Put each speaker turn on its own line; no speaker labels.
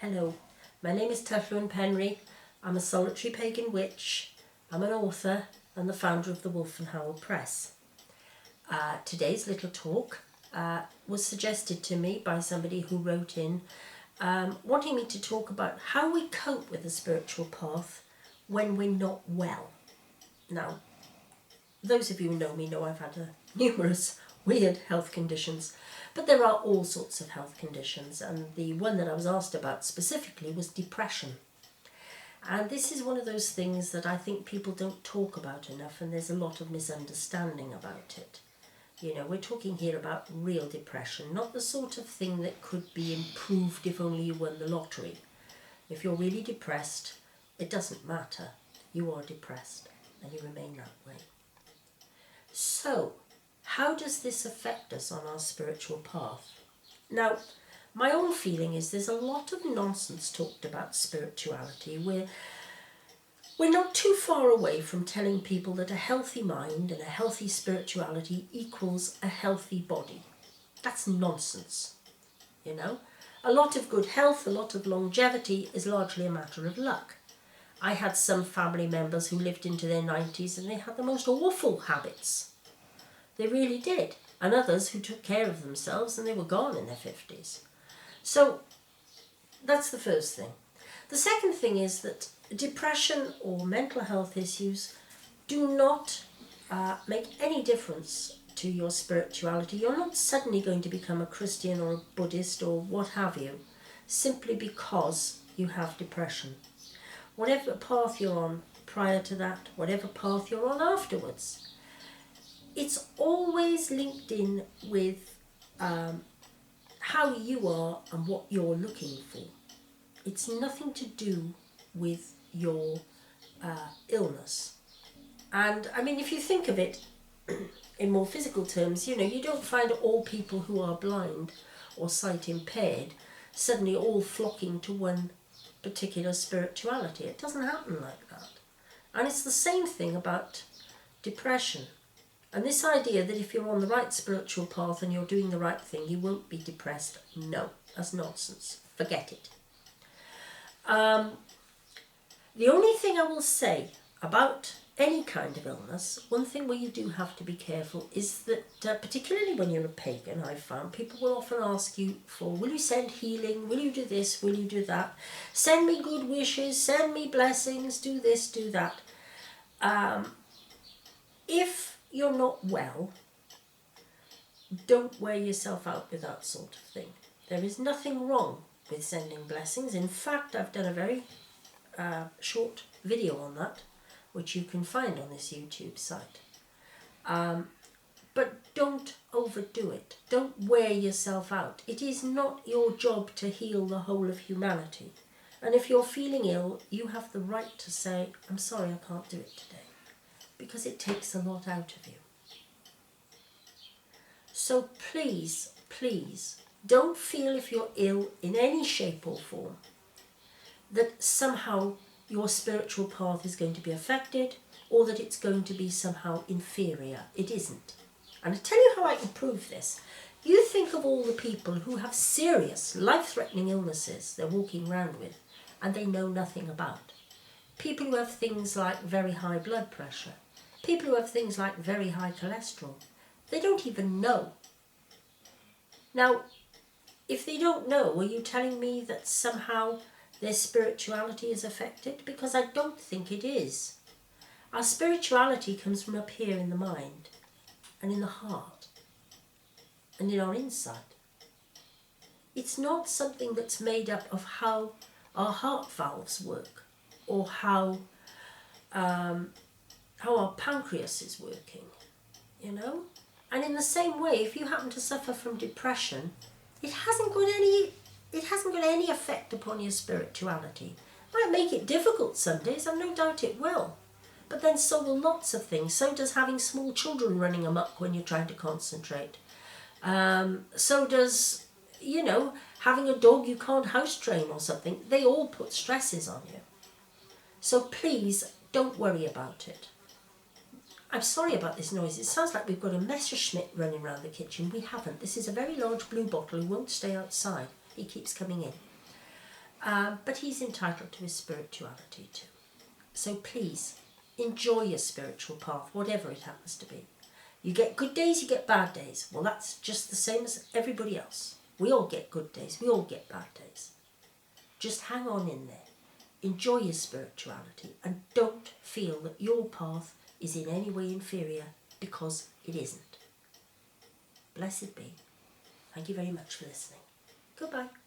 Hello, my name is Tylluan. I'm a solitary pagan witch. I'm an author and the founder of the Wolf and Howl Press. Today's little talk was suggested to me by somebody who wrote in wanting me to talk about how we cope with the spiritual path when we're not well. Now, those of you who know me know I've had numerous weird health conditions, but there are all sorts of health conditions, and the one that I was asked about specifically was depression. And this is one of those things that I think people don't talk about enough, and there's a lot of misunderstanding about it. You know, we're talking here about real depression, not the sort of thing that could be improved if only you won the lottery. If you're really depressed, it doesn't matter. You are depressed, and you remain that way. So, how does this affect us on our spiritual path? Now, my own feeling is there's a lot of nonsense talked about spirituality. We're not too far away from telling people that a healthy mind and a healthy spirituality equals a healthy body. That's nonsense, you know. A lot of good health, a lot of longevity is largely a matter of luck. I had some family members who lived into their 90s and they had the most awful habits. They really did. And others who took care of themselves and they were gone in their 50s. So that's the first thing. The second thing is that depression or mental health issues do not make any difference to your spirituality. You're not suddenly going to become a Christian or a Buddhist or what have you, simply because you have depression. Whatever path you're on prior to that, whatever path you're on afterwards, it's always linked in with how you are and what you're looking for. It's nothing to do with your illness. And I mean, if you think of it in more physical terms, you know, you don't find all people who are blind or sight impaired suddenly all flocking to one particular spirituality. It doesn't happen like that. And it's the same thing about depression. And this idea that if you're on the right spiritual path and you're doing the right thing, you won't be depressed, no, that's nonsense. Forget it. The only thing I will say about any kind of illness, one thing where you do have to be careful is that particularly when you're a pagan, I've found people will often ask you for, will you send healing, will you do this, will you do that, send me good wishes, send me blessings, do this, do that. If you're not well, don't wear yourself out with that sort of thing. There is nothing wrong with sending blessings. In fact, I've done a very short video on that, which you can find on this YouTube site. But don't overdo it. Don't wear yourself out. It is not your job to heal the whole of humanity. And if you're feeling ill, you have the right to say, I'm sorry, I can't do it today. Because it takes a lot out of you. So please, please, don't feel if you're ill in any shape or form that somehow your spiritual path is going to be affected or that it's going to be somehow inferior. It isn't. And I'll tell you how I can prove this. You think of all the people who have serious, life-threatening illnesses they're walking around with and they know nothing about. People who have things like very high blood pressure. People who have things like very high cholesterol. They don't even know. Now, if they don't know, are you telling me that somehow their spirituality is affected? Because I don't think it is. Our spirituality comes from up here in the mind and in the heart and in our inside. It's not something that's made up of how our heart valves work or how our pancreas is working, you know? And in the same way, if you happen to suffer from depression, it hasn't got any effect upon your spirituality. It might make it difficult some days, and no doubt it will. But then so will lots of things. So does having small children running amok when you're trying to concentrate. So does, you know, having a dog you can't house train or something. They all put stresses on you. So please don't worry about it. I'm sorry about this noise. It sounds like we've got a Messerschmitt running around the kitchen. We haven't. This is a very large blue bottle who won't stay outside. He keeps coming in. but he's entitled to his spirituality too. So please, enjoy your spiritual path, whatever it happens to be. You get good days, you get bad days. Well, that's just the same as everybody else. We all get good days, we all get bad days. Just hang on in there. Enjoy your spirituality and don't feel that your path is in any way inferior, because it isn't. Blessed be. Thank you very much for listening. Goodbye.